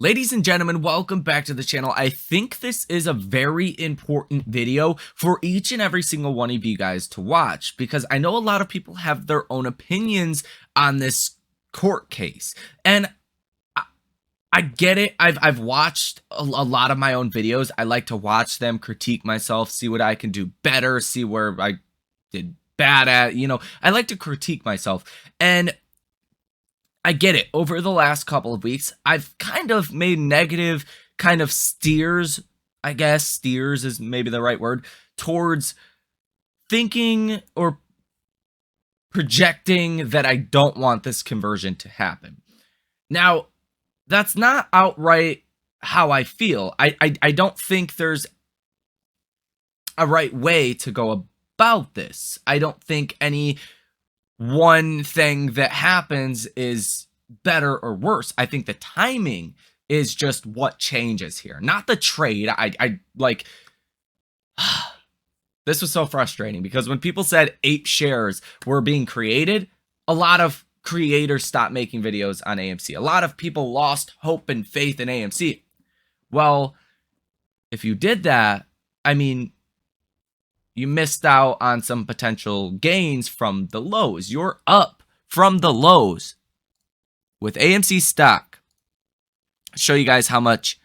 Ladies and gentlemen, welcome back to the channel. I think this is a very important video for each and every single one of you guys to watch because I know a lot of people have their own opinions on this court case. And I get it. I've watched a lot of my own videos. I like to watch them, critique myself, see what I can do better, see where I did bad at, I like to critique myself. And I get it. Over the last couple of weeks, I've kind of made negative kind of steers, I guess steers is maybe the right word, towards thinking or projecting that I don't want this conversion to happen. Now, that's not outright how I feel. I don't think there's a right way to go about this. I don't think any one thing that happens is better or worse. I think the timing is just what changes here, not the trade. I like this was so frustrating because when people said 8 shares were being created, a lot of creators stopped making videos on AMC. A lot of people lost hope and faith in AMC. Well, if you did that, I mean, you missed out on some potential gains from the lows. You're up from the lows with AMC stock. I'll show you guys how much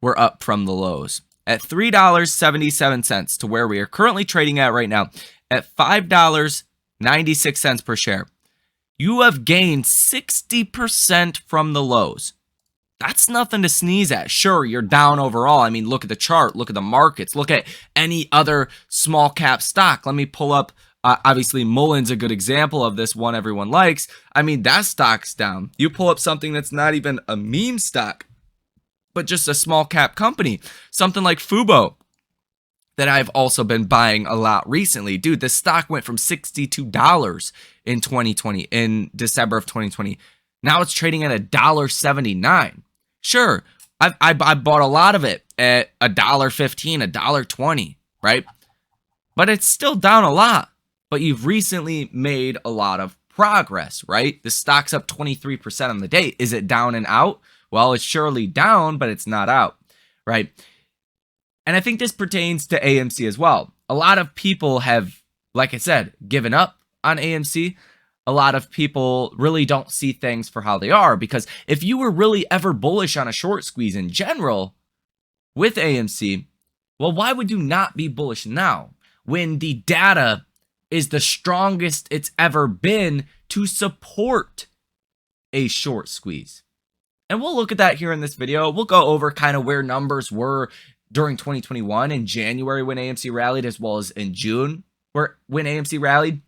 we're up from the lows at $3.77 to where we are currently trading at right now at $5.96 per share. You have gained 60% from the lows. That's nothing to sneeze at. Sure, you're down overall. I mean, look at the chart, look at the markets, look at any other small cap stock. Let me pull up, obviously, Mullen's a good example of this one everyone likes. I mean, that stock's down. You pull up something that's not even a meme stock, but just a small cap company, something like Fubo that I've also been buying a lot recently. Dude, this stock went from $62 in 2020, in December of 2020. Now it's trading at $1.79. Sure, I bought a lot of it at $1.15, $1.20, right? But it's still down a lot. But you've recently made a lot of progress, right? The stock's up 23% on the day. Is it down and out? Well, it's surely down, but it's not out, right? And I think this pertains to AMC as well. A lot of people have, like I said, given up on AMC. A lot of people really don't see things for how they are, because if you were really ever bullish on a short squeeze in general with AMC, well, why would you not be bullish now when the data is the strongest it's ever been to support a short squeeze? And we'll look at that here in this video. We'll go over kind of where numbers were during 2021 in January when AMC rallied, as well as in June when AMC rallied.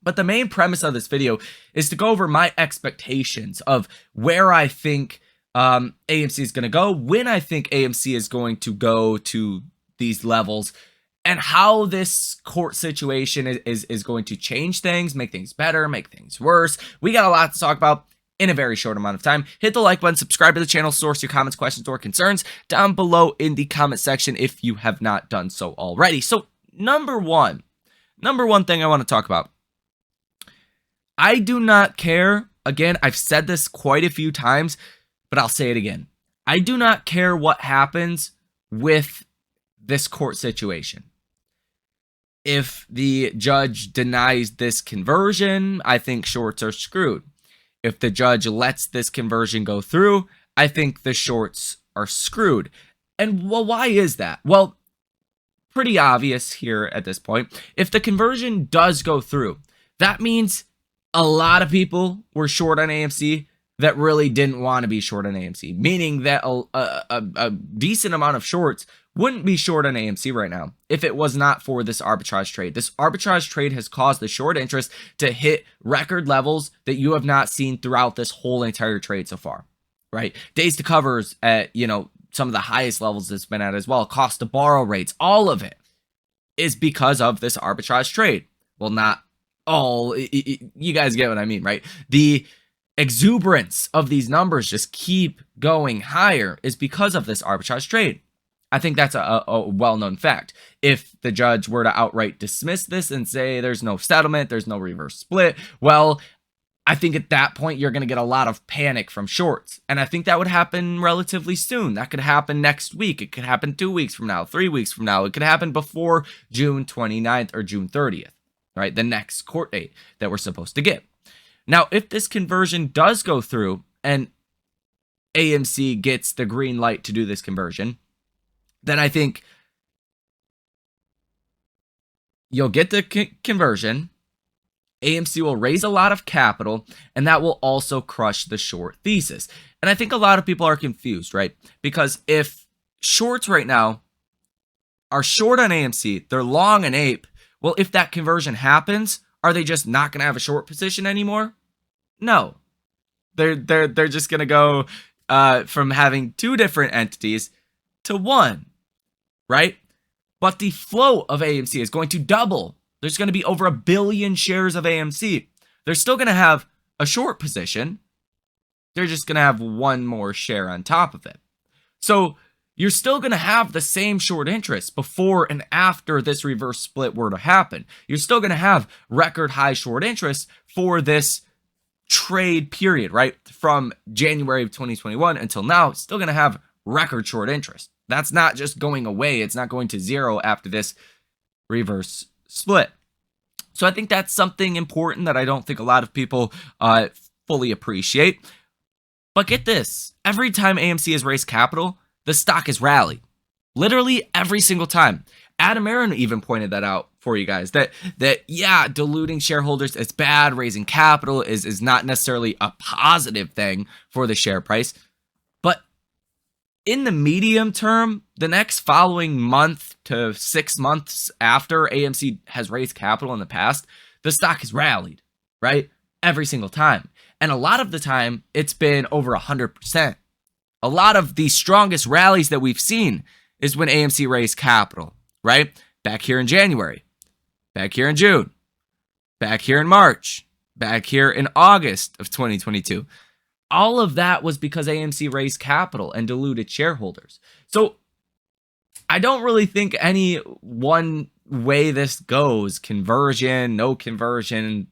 But the main premise of this video is to go over my expectations of where I think AMC is going to go, when I think AMC is going to go to these levels, and how this court situation is going to change things, make things better, make things worse. We got a lot to talk about in a very short amount of time. Hit the like button, subscribe to the channel, source your comments, questions, or concerns down below in the comment section if you have not done so already. So number one thing I want to talk about. I do not care. Again, I've said this quite a few times, but I'll say it again. I do not care what happens with this court situation. If the judge denies this conversion, I think shorts are screwed. If the judge lets this conversion go through, I think the shorts are screwed. And well, why is that? Well, pretty obvious here at this point. If the conversion does go through, that means a lot of people were short on AMC that really didn't want to be short on AMC, meaning that a decent amount of shorts wouldn't be short on AMC right now if it was not for this arbitrage trade. This arbitrage trade has caused the short interest to hit record levels that you have not seen throughout this whole entire trade so far, right? Days to covers at, some of the highest levels it's been at as well. Cost to borrow rates, all of it is because of this arbitrage trade. Well, not all, you guys get what I mean, right? The exuberance of these numbers just keep going higher is because of this arbitrage trade. I think that's a well-known fact. If the judge were to outright dismiss this and say there's no settlement, there's no reverse split, well, I think at that point, you're going to get a lot of panic from shorts. And I think that would happen relatively soon. That could happen next week. It could happen 2 weeks from now, 3 weeks from now. It could happen before June 29th or June 30th, right? The next court date that we're supposed to get. Now, if this conversion does go through and AMC gets the green light to do this conversion, then I think you'll get the conversion. AMC will raise a lot of capital, and that will also crush the short thesis. And I think a lot of people are confused, right? Because if shorts right now are short on AMC, they're long on APE, well, if that conversion happens, are they just not going to have a short position anymore? No. They're just going to go from having two different entities to one, right? But the flow of AMC is going to double. There's going to be over 1 billion shares of AMC. They're still going to have a short position. They're just going to have one more share on top of it. So you're still going to have the same short interest before and after this reverse split were to happen. You're still going to have record high short interest for this trade period, right? From January of 2021 until now, still going to have record short interest. That's not just going away. It's not going to zero after this reverse split. So I think that's something important that I don't think a lot of people fully appreciate. But get this, every time AMC has raised capital, the stock has rallied. Literally every single time. Adam Aaron even pointed that out for you guys, that yeah, diluting shareholders is bad, raising capital is not necessarily a positive thing for the share price. But in the medium term, the next following month to 6 months after AMC has raised capital in the past, the stock has rallied, right? Every single time. And a lot of the time, it's been over 100%. A lot of the strongest rallies that we've seen is when AMC raised capital, right? Back here in January, back here in June, back here in March, back here in August of 2022. All of that was because AMC raised capital and diluted shareholders. So I don't really think any one way this goes, conversion, no conversion,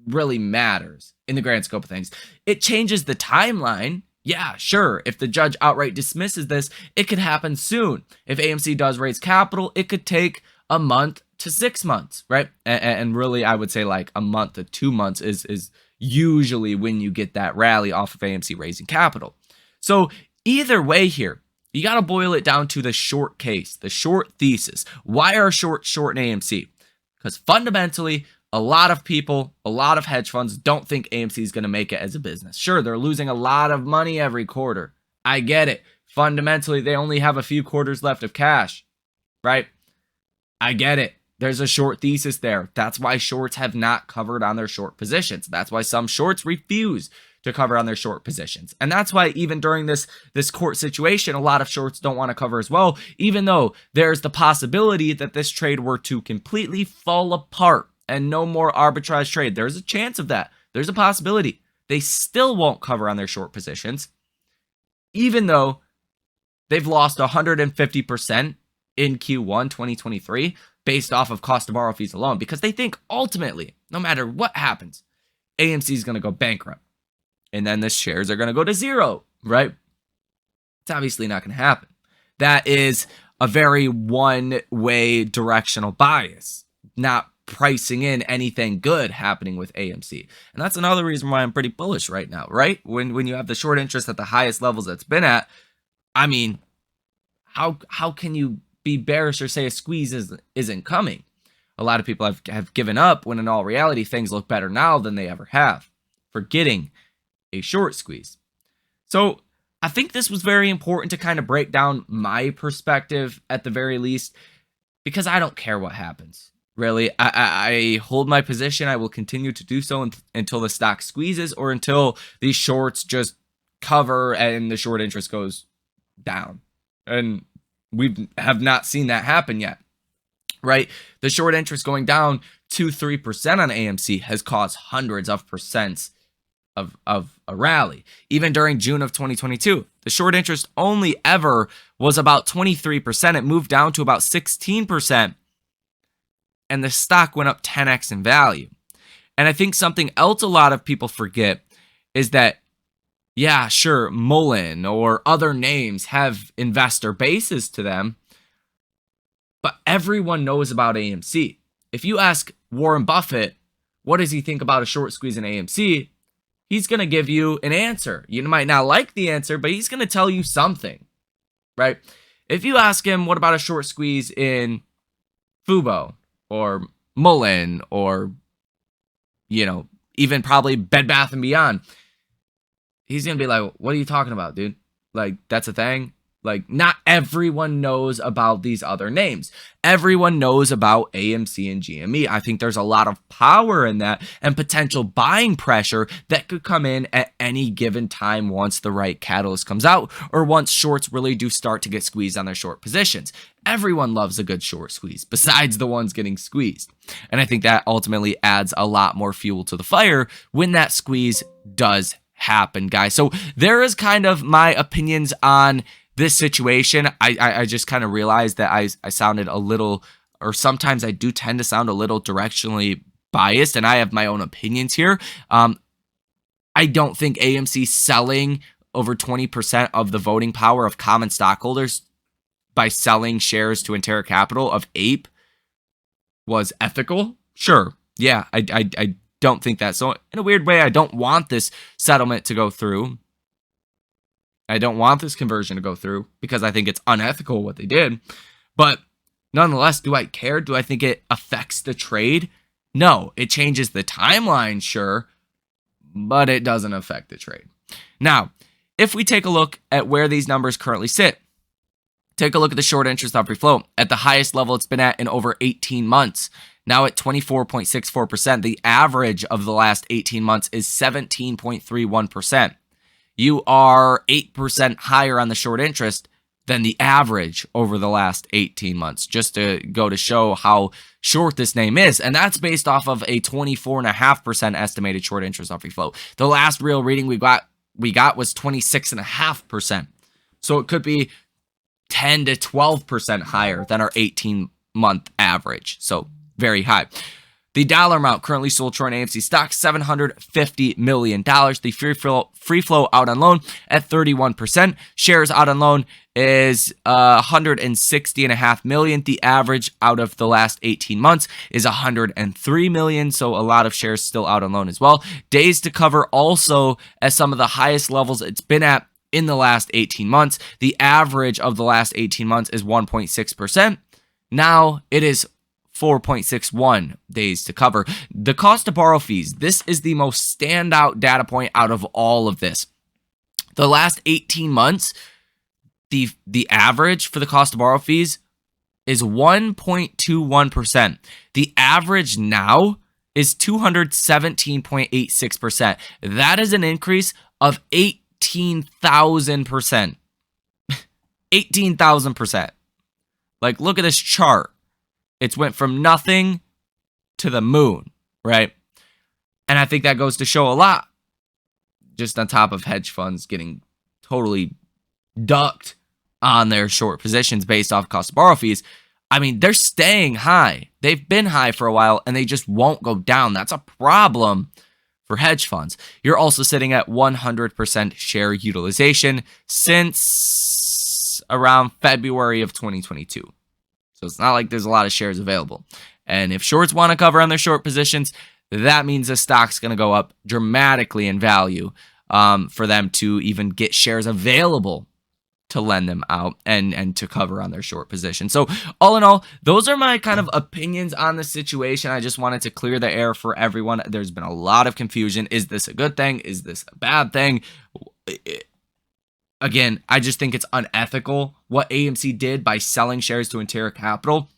really matters in the grand scope of things. It changes the timeline. Yeah, sure. If the judge outright dismisses this, it could happen soon. If AMC does raise capital, it could take a month to 6 months, right? And really, I would say like a month to 2 months is usually when you get that rally off of AMC raising capital. So either way here, you got to boil it down to the short case, the short thesis. Why are short in AMC? Because fundamentally, a lot of people, a lot of hedge funds don't think AMC is going to make it as a business. Sure, they're losing a lot of money every quarter. I get it. Fundamentally, they only have a few quarters left of cash, right? I get it. There's a short thesis there. That's why shorts have not covered on their short positions. That's why some shorts refuse to cover on their short positions. And that's why even during this court situation, a lot of shorts don't want to cover as well, even though there's the possibility that this trade were to completely fall apart and no more arbitrage trade. There's a chance of that. There's a possibility. They still won't cover on their short positions, even though they've lost 150% in Q1 2023 based off of cost of borrow fees alone, because they think ultimately, no matter what happens, AMC is going to go bankrupt. And then the shares are going to go to zero, right? It's obviously not going to happen. That is a very one-way directional bias, not pricing in anything good happening with AMC. And that's another reason why I'm pretty bullish right now, right? When you have the short interest at the highest levels it's been at, I mean, how can you be bearish or say a squeeze isn't coming? A lot of people have given up when in all reality things look better now than they ever have, forgetting a short squeeze. So I think this was very important to kind of break down my perspective at the very least, because I don't care what happens. Really, I hold my position. I will continue to do so until the stock squeezes or until these shorts just cover and the short interest goes down. And we have not seen that happen yet, right? The short interest going down 2-3% on AMC has caused hundreds of percents of a rally. Even during June of 2022, the short interest only ever was about 23%. It moved down to about 16%. And the stock went up 10x in value. And I think something else a lot of people forget is that, yeah, sure, Mullen or other names have investor bases to them, but everyone knows about AMC. If you ask Warren Buffett, what does he think about a short squeeze in AMC? He's going to give you an answer. You might not like the answer, but he's going to tell you something, right? If you ask him, what about a short squeeze in Fubo or Mullen or, even probably Bed Bath & Beyond, he's going to be like, what are you talking about, dude? Like, that's a thing? Like, not everyone knows about these other names. Everyone knows about AMC and GME. I think there's a lot of power in that and potential buying pressure that could come in at any given time once the right catalyst comes out or once shorts really do start to get squeezed on their short positions. Everyone loves a good short squeeze besides the ones getting squeezed. And I think that ultimately adds a lot more fuel to the fire when that squeeze does happen, guys. So there is kind of my opinions on this situation. I just kind of realized that I sounded a little, or sometimes I do tend to sound a little directionally biased, and I have my own opinions here. I don't think AMC selling over 20% of the voting power of common stockholders by selling shares to Intera Capital of APE was ethical. Sure. Yeah, I don't think that. So in a weird way, I don't want this settlement to go through. I don't want this conversion to go through because I think it's unethical what they did. But nonetheless, do I care? Do I think it affects the trade? No, it changes the timeline, sure, but it doesn't affect the trade. Now, if we take a look at where these numbers currently sit, take a look at the short interest on free float. At the highest level it's been at in over 18 months. Now at 24.64%. The average of the last 18 months is 17.31%. You are 8% higher on the short interest than the average over the last 18 months, just to go to show how short this name is. And that's based off of a 24.5% estimated short interest on free float. The last real reading we got was 26.5%. So it could be 10 to 12% higher than our 18-month average. So very high. The dollar amount currently sold short in AMC Stock, $750 million. The free flow out on loan at 31%. Shares out on loan is 160.5 million. The average out of the last 18 months is 103 million. So a lot of shares still out on loan as well. Days to cover also at some of the highest levels it's been at in the last 18 months. The average of the last 18 months is 1.6%. Now it is 4.61 days to cover. The cost to borrow fees. This is the most standout data point out of all of this. The last 18 months, the average for the cost to borrow fees is 1.21%. The average now is 217.86%. That is an increase of 18,000%. 18,000%. Like, look at this chart. It's went from nothing to the moon, right? And I think that goes to show a lot. Just on top of hedge funds getting totally ducked on their short positions based off cost of borrow fees. I mean, they're staying high. They've been high for a while, and they just won't go down. That's a problem for hedge funds. You're also sitting at 100% share utilization since around February of 2022. So it's not like there's a lot of shares available. And if shorts want to cover on their short positions, that means the stock's going to go up dramatically in value for them to even get shares available to lend them out and to cover on their short position. So all in all, those are my kind of opinions on the situation. I just wanted to clear the air for everyone. There's been a lot of confusion. Is this a good thing? Is this a bad thing? Again, I just think it's unethical what AMC did by selling shares to Intera Capital.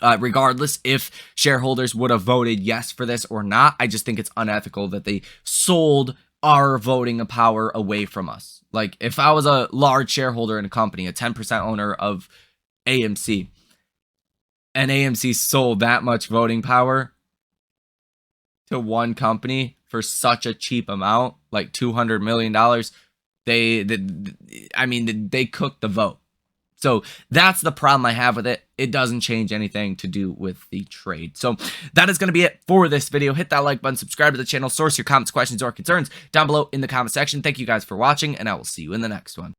Regardless if shareholders would have voted yes for this or not, I just think it's unethical that they sold our voting power away from us. Like, if I was a large shareholder in a company, a 10% owner of AMC, and AMC sold that much voting power to one company for such a cheap amount, like $200 million, they cooked the vote. So that's the problem I have with it. It doesn't change anything to do with the trade. So that is going to be it for this video. Hit that like button, subscribe to the channel, source your comments, questions, or concerns down below in the comment section. Thank you guys for watching, and I will see you in the next one.